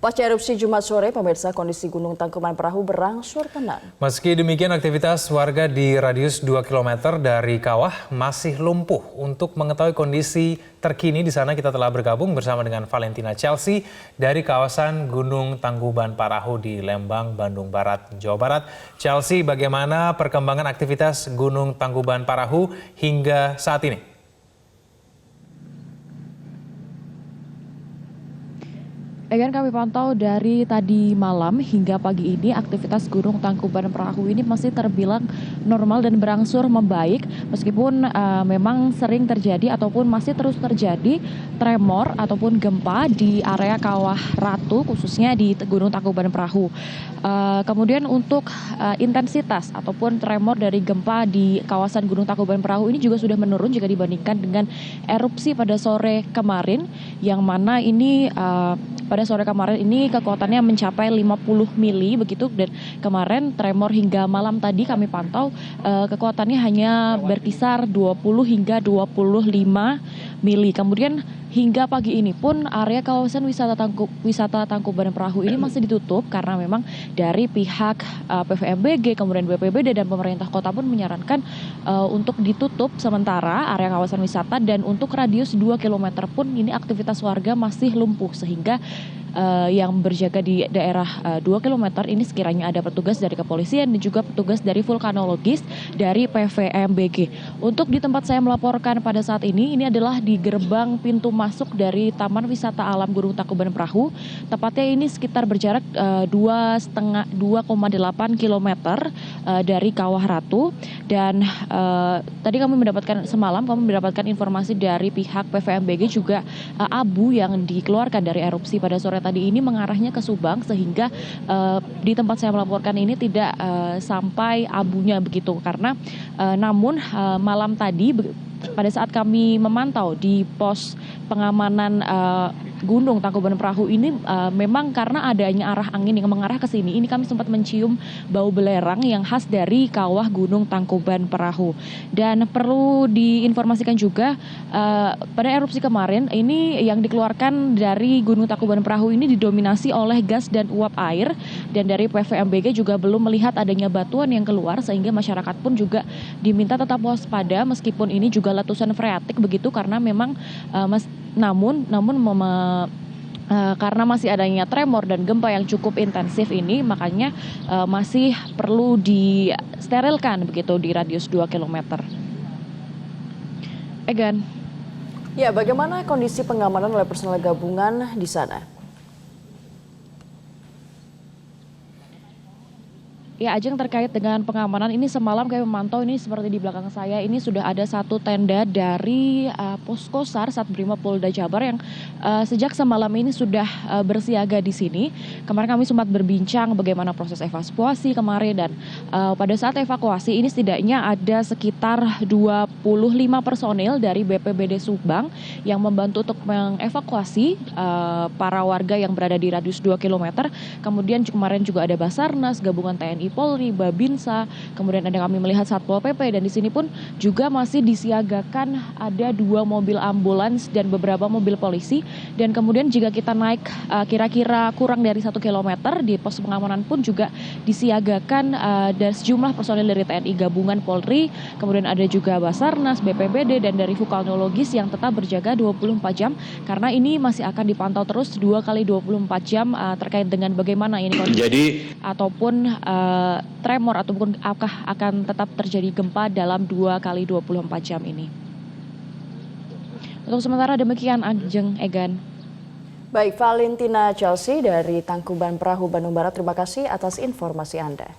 Pasca erupsi Jumat sore, pemirsa, kondisi Gunung Tangkuban Perahu berangsur tenang. Meski demikian, aktivitas warga di radius 2 km dari kawah masih lumpuh. Untuk mengetahui kondisi terkini di sana, kita telah bergabung bersama dengan Valentina Chelsea dari kawasan Gunung Tangkuban Perahu di Lembang, Bandung Barat, Jawa Barat. Chelsea, bagaimana perkembangan aktivitas Gunung Tangkuban Perahu hingga saat ini? Kami pantau dari tadi malam hingga pagi ini aktivitas Gunung Tangkuban Perahu ini masih terbilang normal dan berangsur membaik meskipun memang sering terjadi ataupun masih terus terjadi tremor ataupun gempa di area Kawah Ratu khususnya di Gunung Tangkuban Perahu. Kemudian untuk intensitas ataupun tremor dari gempa di kawasan Gunung Tangkuban Perahu ini juga sudah menurun jika dibandingkan dengan erupsi pada sore kemarin yang mana ini pada sore kemarin ini kekuatannya mencapai 50 mili begitu, dan kemarin tremor hingga malam tadi kami pantau kekuatannya hanya berkisar 20 hingga 25 mili. Kemudian hingga pagi ini pun area kawasan wisata Tangkuban Perahu ini masih ditutup karena memang dari pihak PVMBG, kemudian BPBD dan pemerintah kota pun menyarankan untuk ditutup sementara area kawasan wisata, dan untuk radius 2 km pun ini aktivitas warga masih lumpuh sehingga yang berjaga di daerah 2 km ini sekiranya ada petugas dari kepolisian dan juga petugas dari vulkanologis dari PVMBG. Untuk di tempat saya melaporkan pada saat ini adalah di gerbang pintu masuk dari Taman Wisata Alam Gunung Tangkuban Perahu. Tepatnya ini sekitar berjarak 2,8 km dari Kawah Ratu, dan tadi semalam kami mendapatkan informasi dari pihak PVMBG juga abu yang dikeluarkan dari erupsi pada sore tadi ini mengarahnya ke Subang, sehingga di tempat saya melaporkan ini tidak sampai abunya begitu, karena namun malam tadi pada saat kami memantau di pos pengamanan Gunung Tangkuban Perahu ini memang karena adanya arah angin yang mengarah ke sini, ini kami sempat mencium bau belerang yang khas dari kawah Gunung Tangkuban Perahu. Dan perlu diinformasikan juga pada erupsi kemarin ini yang dikeluarkan dari Gunung Tangkuban Perahu ini didominasi oleh gas dan uap air, dan dari PVMBG juga belum melihat adanya batuan yang keluar, sehingga masyarakat pun juga diminta tetap waspada meskipun ini juga letusan freatik begitu, karena memang karena masih adanya tremor dan gempa yang cukup intensif ini, makanya masih perlu disterilkan begitu di radius 2 km. Egan. Ya, bagaimana kondisi pengamanan oleh personel gabungan di sana? Ya, Ajeng, terkait dengan pengamanan ini semalam kami memantau ini seperti di belakang saya ini sudah ada satu tenda dari Posko SAR Satbrimob Polda Jabar yang sejak semalam ini sudah bersiaga di sini. Kemarin kami sempat berbincang bagaimana proses evakuasi kemarin, dan pada saat evakuasi ini setidaknya ada sekitar 25 personil dari BPBD Subang yang membantu untuk mengevakuasi para warga yang berada di radius 2 km. Kemudian kemarin juga ada Basarnas, gabungan TNI Polri, Babinsa, kemudian ada kami melihat Satpol PP, dan di sini pun juga masih disiagakan ada 2 mobil ambulans dan beberapa mobil polisi. Dan kemudian jika kita naik kira-kira kurang dari 1 km di pos pengamanan pun juga disiagakan dan sejumlah personil dari TNI gabungan, Polri, kemudian ada juga Basarnas, BPBD dan dari vulkanologis yang tetap berjaga 24 jam karena ini masih akan dipantau terus 2 kali 24 jam terkait dengan bagaimana ini kondisi ataupun tremor ataupun apakah akan tetap terjadi gempa dalam 2 kali 24 jam ini. Untuk sementara demikian, Ajeng, Egan. Baik, Valentina Chelsea dari Tangkuban Perahu, Bandung Barat, terima kasih atas informasi Anda.